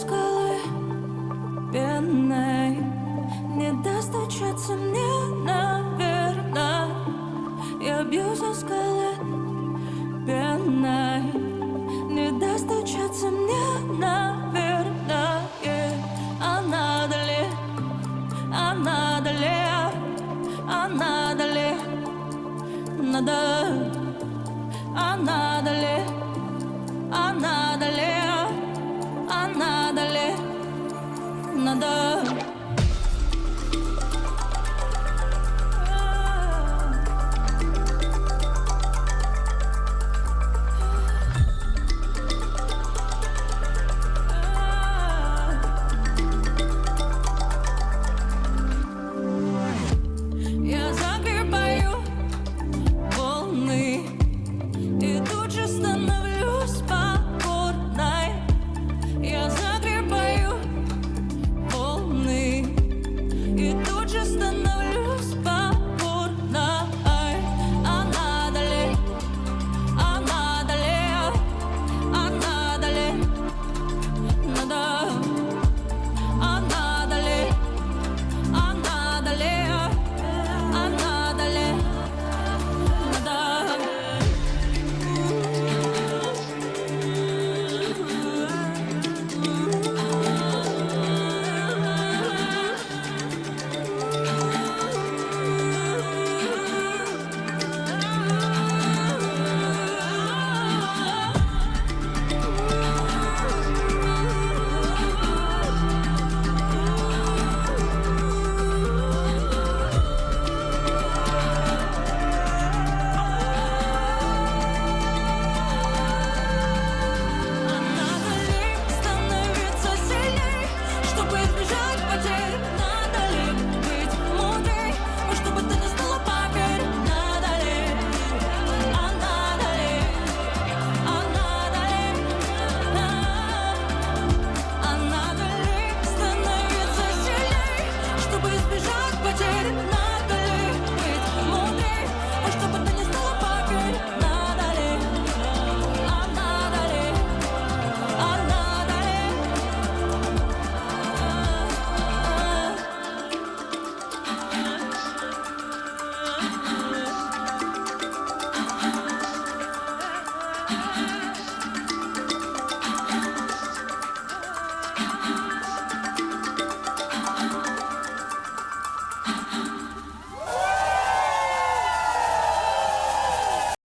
скалы пеной. Не достучаться мне, наверное. Я бью за скалы пеной. Не достучаться мне, наверное. А надо ли, а надо ли, а надо ли, надо, а надо ли, а надо ли, а надо ли, надо.